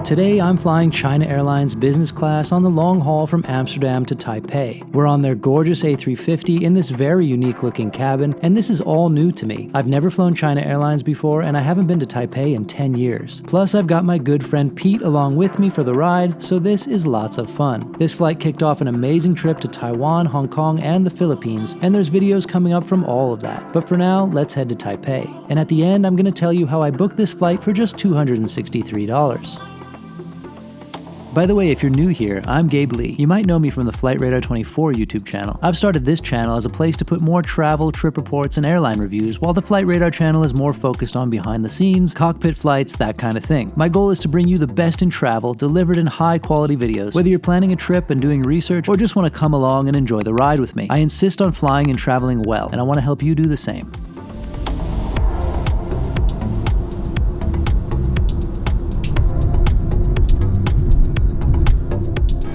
Today I'm flying China Airlines business class on the long haul from Amsterdam to Taipei. We're on their gorgeous A350 in this very unique looking cabin, and this is all new to me. I've never flown China Airlines before, and I haven't been to Taipei in 10 years. Plus, I've got my good friend Pete along with me for the ride, so this is lots of fun. This flight kicked off an amazing trip to Taiwan, Hong Kong, and the Philippines, and there's videos coming up from all of that. But for now, let's head to Taipei. And at the end, I'm going to tell you how I booked this flight for just $263. By the way, if you're new here, I'm Gabe Lee. You might know me from the Flight Radar 24 YouTube channel. I've started this channel as a place to put more travel, trip reports, and airline reviews, while the Flight Radar channel is more focused on behind the scenes, cockpit flights, that kind of thing. My goal is to bring you the best in travel, delivered in high-quality videos. Whether you're planning a trip and doing research, or just want to come along and enjoy the ride with me, I insist on flying and traveling well, and I want to help you do the same.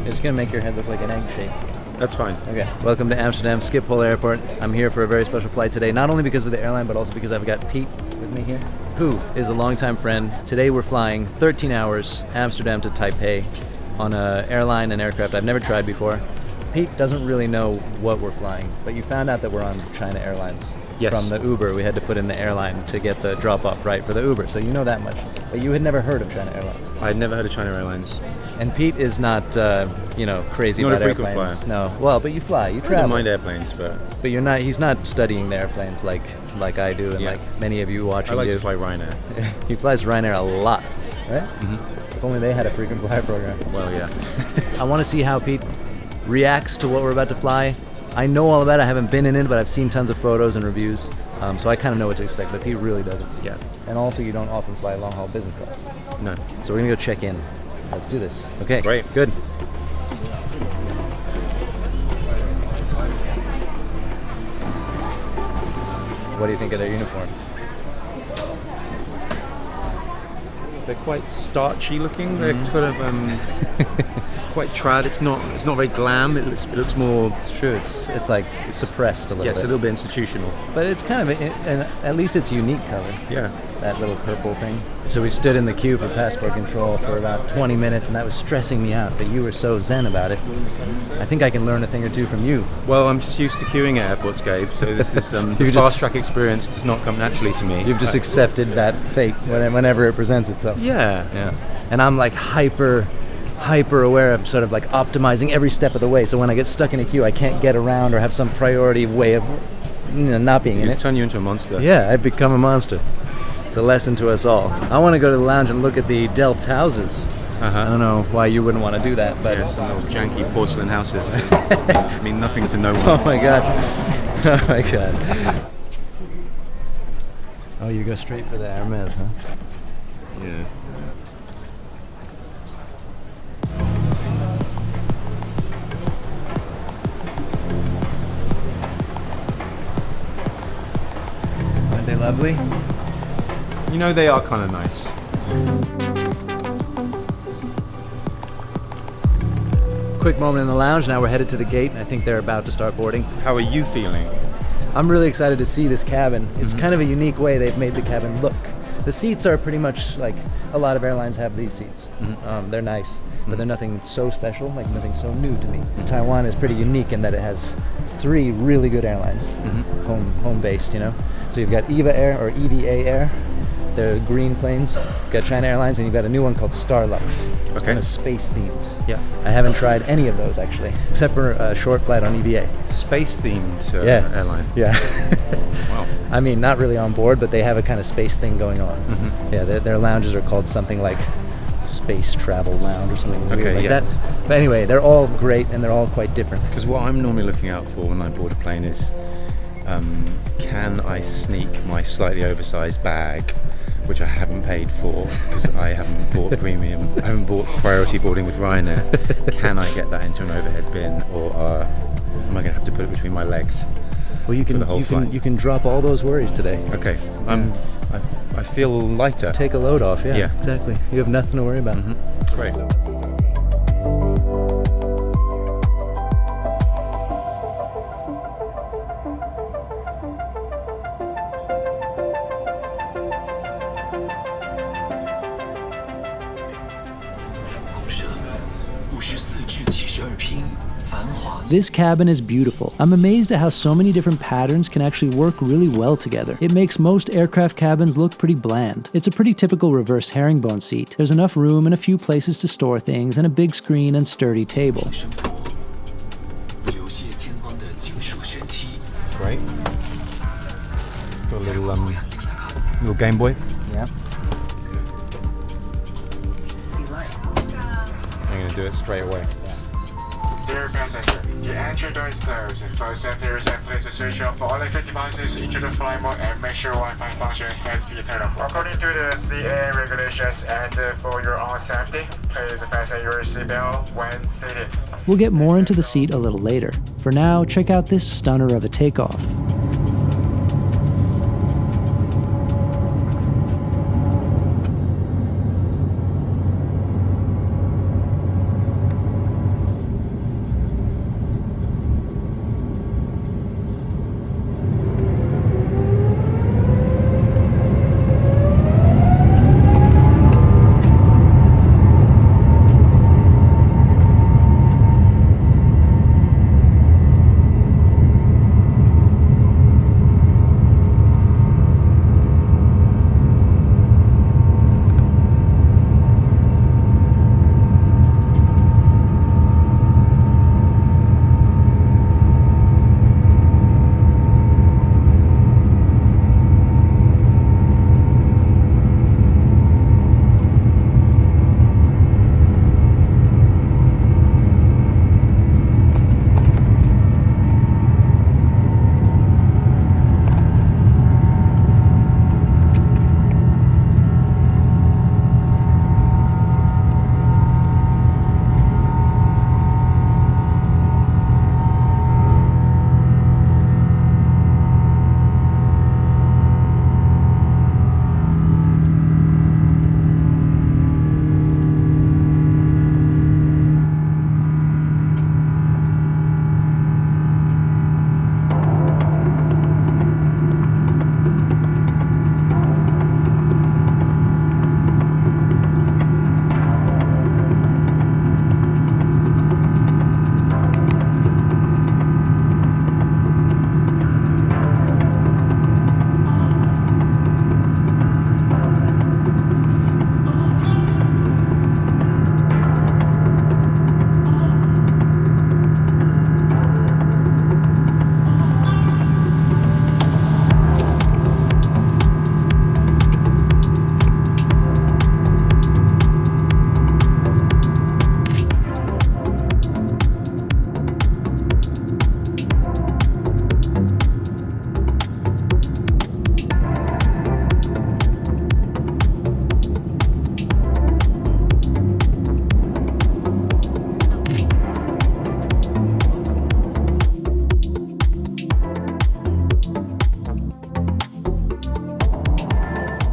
It's gonna make your head look like an egg shape. That's fine. Okay. Welcome to Amsterdam Schiphol Airport. I'm here for a very special flight today, not only because of the airline, but also because I've got Pete with me here, who is a longtime friend. Today we're flying 13 hours, Amsterdam to Taipei, on an airline and aircraft I've never tried before. Pete doesn't really know what we're flying, but you found out that we're on China Airlines. Yes. From the Uber, we had to put in the airline to get the drop-off right for the Uber, so you know that much. But you had never heard of China Airlines. I had never heard of China Airlines. And Pete is not, crazy Not about a frequent airplanes. flyer. No. Well, but you fly, you I travel. don't mind airplanes, but But you're not. He's not studying the airplanes like I do, and Yeah. like many of you watching. I like do. to fly Ryanair. He flies Ryanair a lot, right? Mm-hmm. If only they had a frequent flyer program. Well, yeah. I want to see how Pete reacts to what we're about to fly. I know all about it. I haven't been in it, but I've seen tons of photos and reviews, so I kind of know what to expect. But Pete really doesn't. Yeah. And also, you don't often fly long haul business class. No. So we're gonna go check in. Let's do this. Okay. Great. Good. What do you think of their uniforms? They're quite starchy looking. They're sort of quite trad. It's not very glam. It looks more. It's true. It's like suppressed a little Yes, bit. a little bit institutional. But it's kind of, and at least it's a unique color. Yeah. That little purple thing. So we stood in the queue for passport control for about 20 minutes, and that was stressing me out. But you were so zen about it. I think I can learn a thing or two from you. Well, I'm just used to queuing at airports, Gabe. So this is the fast track experience does not come naturally to me. You've just accepted that fate whenever it presents itself. Yeah. Yeah. And I'm like hyper aware of sort of like optimizing every step of the way. So when I get stuck in a queue, I can't get around or have some priority way of not being in It's it. turn you into a monster. Yeah, I've become a monster. It's a lesson to us all. I want to go to the lounge and look at the Delft houses. I don't know why you wouldn't want to do that, but Yeah, some little janky porcelain houses. I mean, nothing to no one. oh my god. Oh my god. Oh, you go straight for the Hermes, huh? Yeah. Aren't they lovely? You know, they are kind of nice. Quick moment in the lounge, now we're headed to the gate, and I think they're about to start boarding. How are you feeling? I'm really excited to see this cabin. It's kind of a unique way they've made the cabin look. The seats are pretty much like a lot of airlines have these seats. They're nice, but they're nothing so special, like nothing so new to me. Taiwan is pretty unique in that it has 3 really good airlines, home-based, you know? So you've got EVA Air, or EVA Air, they're green planes. You've got China Airlines, and you've got a new one called Starlux. It's Okay. kind of space-themed. Yeah. I haven't tried any of those, actually, except for a short flight on EVA. Space-themed airline. Yeah. Wow. I mean, not really on board, but they have a kind of space thing going on. Yeah, their lounges are called something like Space Travel Lounge or something weird like that. But anyway, they're all great, and they're all quite different. Because what I'm normally looking out for when I board a plane is, can I sneak my slightly oversized bag, which I haven't paid for because I haven't bought premium, I haven't bought priority boarding with Ryanair. Can I get that into an overhead bin, or am I going to have to put it between my legs? Well, you for the whole can flight? you can drop all those worries today. Okay, I feel lighter. Take a load off. Yeah, Yeah. exactly. You have nothing to worry about. Great. This cabin is beautiful. I'm amazed at how so many different patterns can actually work really well together. It makes most aircraft cabins look pretty bland. It's a pretty typical reverse herringbone seat. There's enough room and a few places to store things and a big screen and sturdy table. Great. Got a little Game Boy. Yeah. I'm going to do it straight away. Dear passenger, the entry door is closed. For safety reasons, please switch off all electric devices into the flight mode and make sure Wi-Fi function has been turned off. According to the CA regulations and for your own safety, please fasten your seatbelt when seated. We'll get more into the seat a little later. For now, check out this stunner of a takeoff.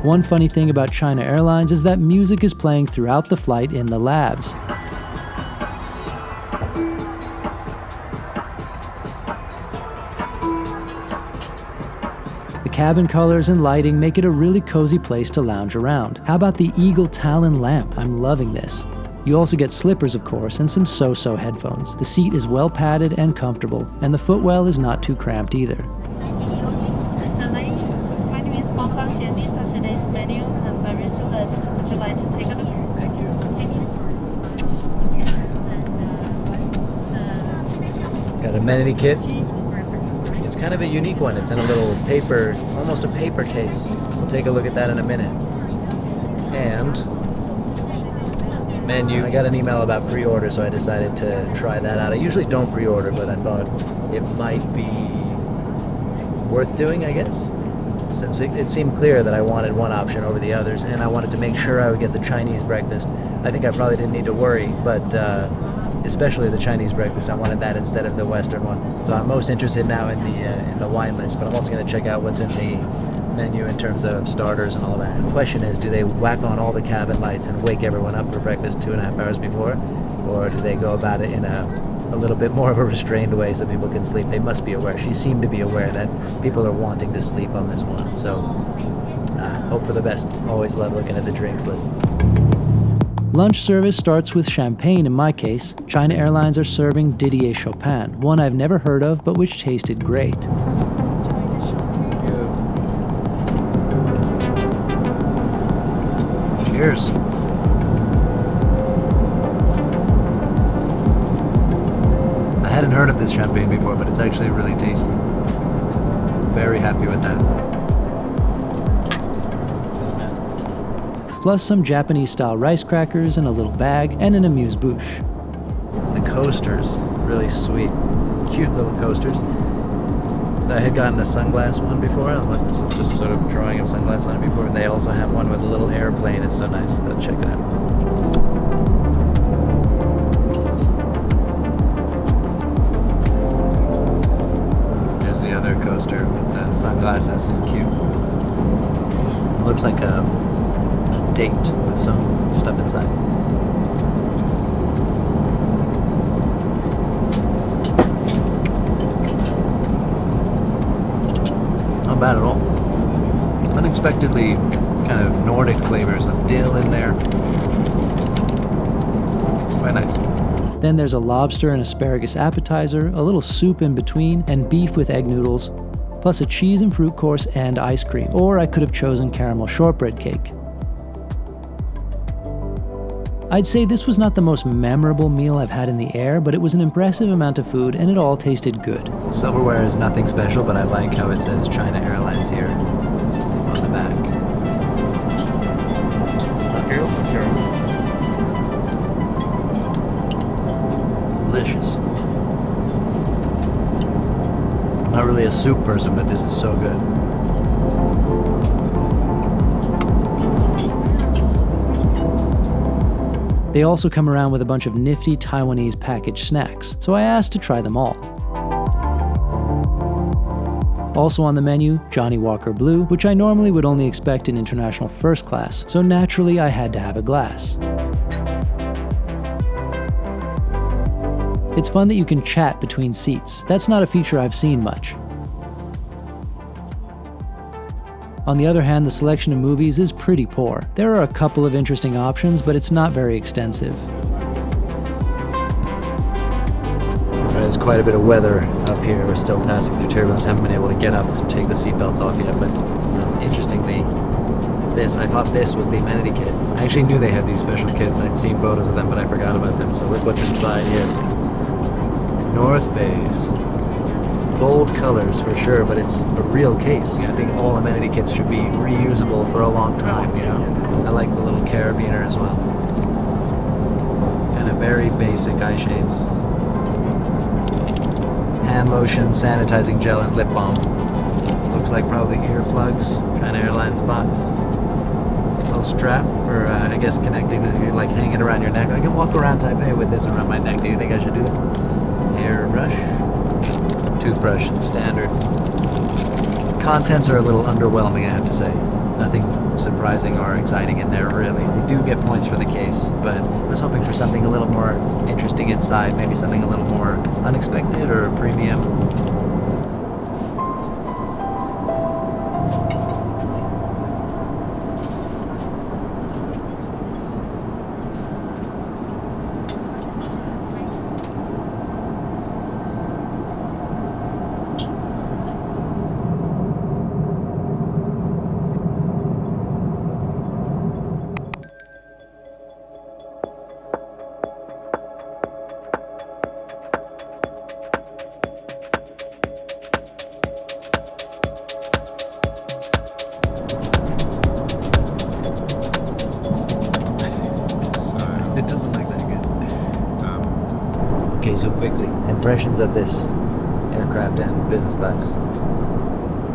One funny thing about China Airlines is that music is playing throughout the flight in the labs. The cabin colors and lighting make it a really cozy place to lounge around. How about the Eagle Talon lamp? I'm loving this. You also get slippers, of course, and some so-so headphones. The seat is well padded and comfortable, and the footwell is not too cramped either. Mr. Lane, my name is Function. These are today's menu and beverage list. Would you like to take a look? Thank you. Got an amenity kit. It's kind of a unique one. It's in a little paper, almost a paper case. We'll take a look at that in a minute. And menu. I got an email about pre-order, so I decided to try that out. I usually don't pre-order, but I thought it might be worth doing, I guess. Since it seemed clear that I wanted one option over the others, and I wanted to make sure I would get the Chinese breakfast. I think I probably didn't need to worry, but especially the Chinese breakfast, I wanted that instead of the Western one. So I'm most interested now in the wine list, but I'm also going to check out what's in the menu in terms of starters and all that. The question is, do they whack on all the cabin lights and wake everyone up for breakfast 2.5 hours before, or do they go about it in a little bit more of a restrained way so people can sleep? They must be aware. She seemed to be aware that people are wanting to sleep on this one. So hope for the best. Always love looking at the drinks list. Lunch service starts with champagne in my case. China Airlines are serving Didier Chopin, one I've never heard of but which tasted great. Cheers. I hadn't heard of this champagne before, but it's actually really tasty. Very happy with that. Plus some Japanese-style rice crackers in a little bag and an amuse-bouche. The coasters, really sweet. Cute little coasters. I had gotten a sunglass one before, just sort of drawing of sunglasses on it before, and they also have one with a little airplane. It's so nice. Check it out. There's the other coaster with the sunglasses. Cute. It looks like a date with some stuff inside. Not bad at all. Unexpectedly kind of Nordic flavors of dill in there. Quite nice. Then there's a lobster and asparagus appetizer, a little soup in between, and beef with egg noodles, plus a cheese and fruit course and ice cream. Or I could have chosen caramel shortbread cake. I'd say this was not the most memorable meal I've had in the air, but it was an impressive amount of food and it all tasted good. Silverware is nothing special, but I like how it says China Airlines here on the back. Delicious. I'm not really a soup person, but this is so good. They also come around with a bunch of nifty Taiwanese packaged snacks, so I asked to try them all. Also on the menu, Johnnie Walker Blue, which I normally would only expect in international first class, so naturally I had to have a glass. It's fun that you can chat between seats. That's not a feature I've seen much. On the other hand, the selection of movies is pretty poor. There are a couple of interesting options, but it's not very extensive. There's quite a bit of weather up here. We're still passing through turbulence. Haven't been able to get up and take the seatbelts off yet, but interestingly, I thought this was the Amenity kit. I actually knew they had these special kits. I'd seen photos of them, but I forgot about them. So look what's inside here. North Face. Bold colors for sure, but it's a real case. I think all Amenity kits should be reusable for a long time, you know. I like the little carabiner as well. And a very basic eye shades. Hand lotion, sanitizing gel, and lip balm. Looks like probably earplugs. China Airlines box. Little strap for, I guess, connecting, like hanging around your neck. I can walk around Taipei with this around my neck. Do you think I should do that? Hairbrush. Toothbrush, standard. Contents are a little underwhelming, I have to say. Nothing surprising or exciting in there, really. You do get points for the case, but I was hoping for something a little more interesting inside, maybe something a little more unexpected or premium. So quickly, impressions of this aircraft and business class?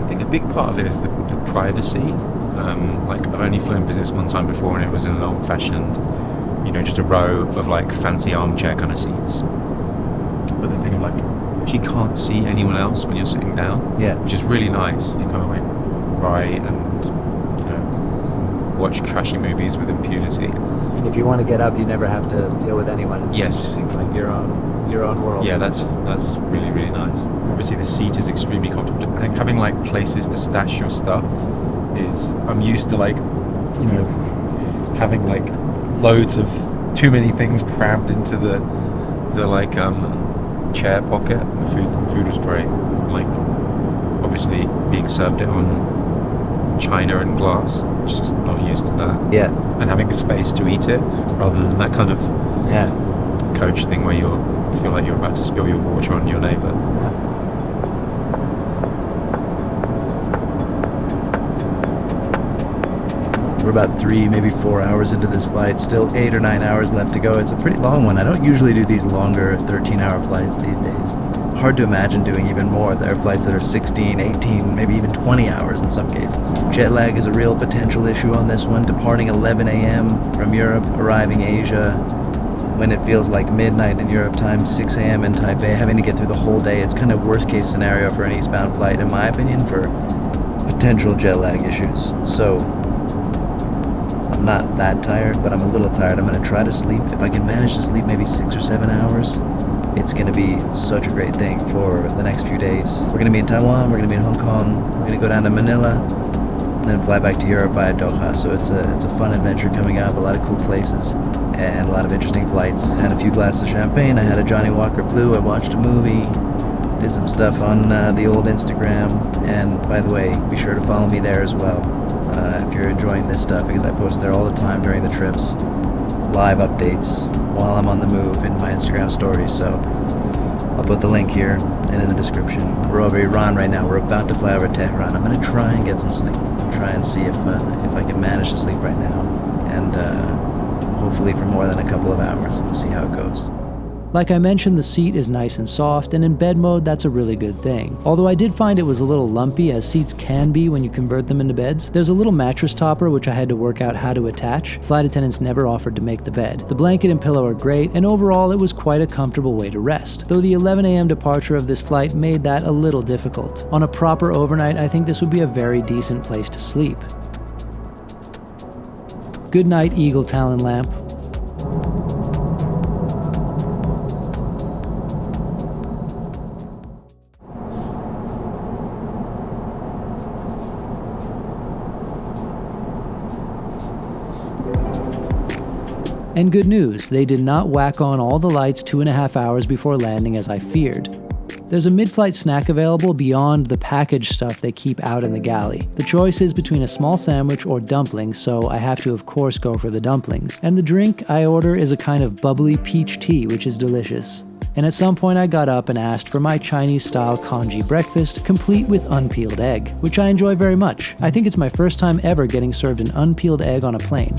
I think a big part of it is the privacy. Like I've only flown business one time before, and it was in an old-fashioned, just a row of like fancy armchair kind of seats. But the thing of like, you can't see anyone else when you're sitting down. Yeah. Which is really nice. You kind of like write and watch trashy movies with impunity. And if you want to get up, you never have to deal with anyone. It's yes. Like your own world. Yeah, that's really, really nice. Obviously the seat is extremely comfortable. I think having like places to stash your stuff I'm used to like, having like loads of too many things crammed into the like chair pocket. The food was great. Like obviously being served it on china and glass, just not used to that. Yeah. And having a space to eat it rather than that kind of coach thing where you feel like you're about to spill your water on your neighbour. We're about 3, maybe 4 hours into this flight, still 8 or 9 hours left to go. It's a pretty long one. I don't usually do these longer 13-hour flights these days. Hard to imagine doing even more. There are flights that are 16, 18, maybe even 20 hours in some cases. Jet lag is a real potential issue on this one, departing 11 a.m. from Europe, arriving Asia when it feels like midnight in Europe time, 6 a.m. in Taipei, having to get through the whole day. It's kind of worst case scenario for an eastbound flight, in my opinion, for potential jet lag issues. So I'm not that tired, but I'm a little tired. I'm going to try to sleep. If I can manage to sleep maybe 6 or 7 hours, it's going to be such a great thing for the next few days. We're going to be in Taiwan, we're going to be in Hong Kong, we're going to go down to Manila, and then fly back to Europe via Doha. So it's a fun adventure coming up, a lot of cool places, and a lot of interesting flights. Had a few glasses of champagne, I had a Johnnie Walker Blue, I watched a movie, did some stuff on the old Instagram, and by the way, be sure to follow me there as well if you're enjoying this stuff, because I post there all the time during the trips, live updates while I'm on the move in my Instagram stories. So I'll put the link here and in the description. We're over Iran right now. We're about to fly over Tehran. I'm going to try and get some sleep. Try and see if I can manage to sleep right now, and hopefully for more than a couple of hours. We'll see how it goes. Like I mentioned, the seat is nice and soft, and in bed mode, that's a really good thing. Although I did find it was a little lumpy, as seats can be when you convert them into beds. There's a little mattress topper which I had to work out how to attach. Flight attendants never offered to make the bed. The blanket and pillow are great, and overall it was quite a comfortable way to rest. Though the 11 a.m. departure of this flight made that a little difficult. On a proper overnight, I think this would be a very decent place to sleep. Good night, Eagle Talon lamp. And good news, they did not whack on all the lights 2.5 hours before landing as I feared. There's a mid-flight snack available beyond the packaged stuff they keep out in the galley. The choice is between a small sandwich or dumplings, so I have to of course go for the dumplings. And the drink I order is a kind of bubbly peach tea, which is delicious. And at some point I got up and asked for my Chinese-style congee breakfast, complete with unpeeled egg, which I enjoy very much. I think it's my first time ever getting served an unpeeled egg on a plane.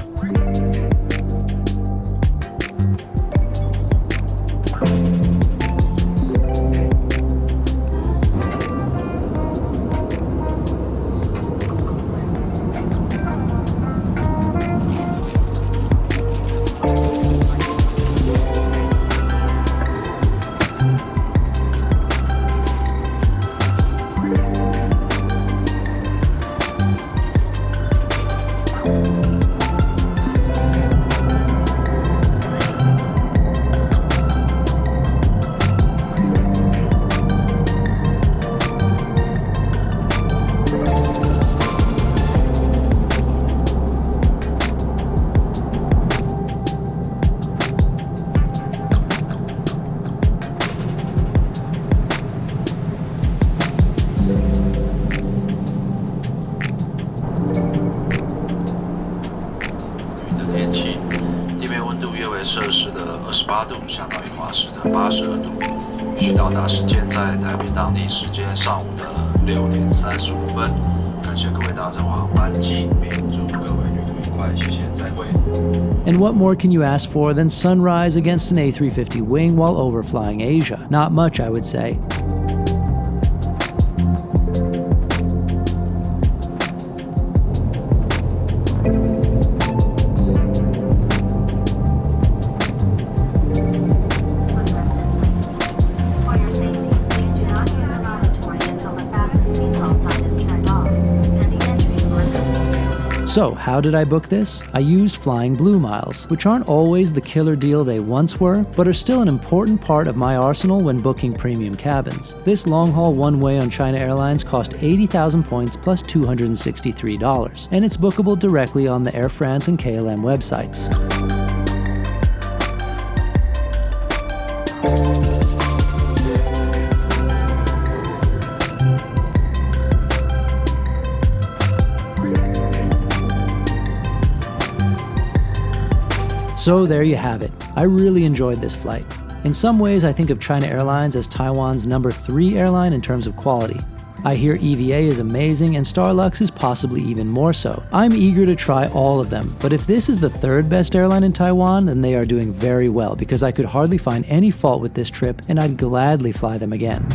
And what more can you ask for than sunrise against an A350 wing while overflying Asia? Not much, I would say. So, how did I book this? I used Flying Blue miles, which aren't always the killer deal they once were, but are still an important part of my arsenal when booking premium cabins. This long-haul one-way on China Airlines cost 80,000 points plus $263, and it's bookable directly on the Air France and KLM websites. So there you have it. I really enjoyed this flight. In some ways, I think of China Airlines as Taiwan's number 3 airline in terms of quality. I hear EVA is amazing and Starlux is possibly even more so. I'm eager to try all of them, but if this is the 3rd best airline in Taiwan, then they are doing very well because I could hardly find any fault with this trip and I'd gladly fly them again.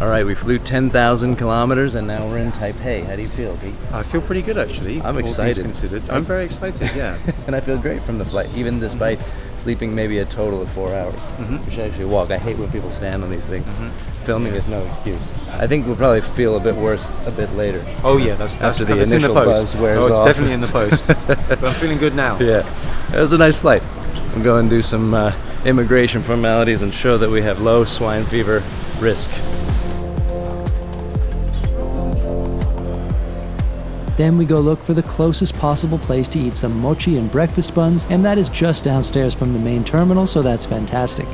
All right, we flew 10,000 kilometers and now we're in Taipei. How do you feel, Pete? I feel pretty good actually. I'm all things excited. Considered. I'm very excited, yeah. And I feel great from the flight, even despite sleeping maybe a total of 4 hours. We should actually walk. I hate when people stand on these things. Filming is no excuse. I think we'll probably feel a bit worse a bit later. Oh yeah, that's After the it's in the initial post. buzz wears Oh, it's off. definitely in the post. But I'm feeling good now. Yeah, it was a nice flight. I'm going to do some immigration formalities and show that we have low swine fever risk. Then we go look for the closest possible place to eat some mochi and breakfast buns, and that is just downstairs from the main terminal, so that's fantastic.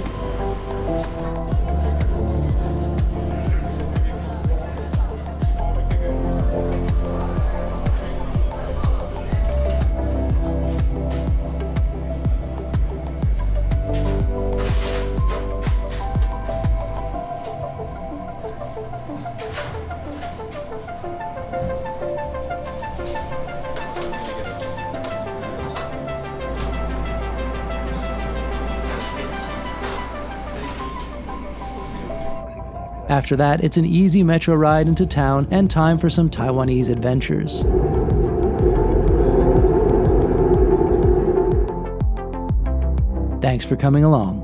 After that, it's an easy metro ride into town and time for some Taiwanese adventures. Thanks for coming along.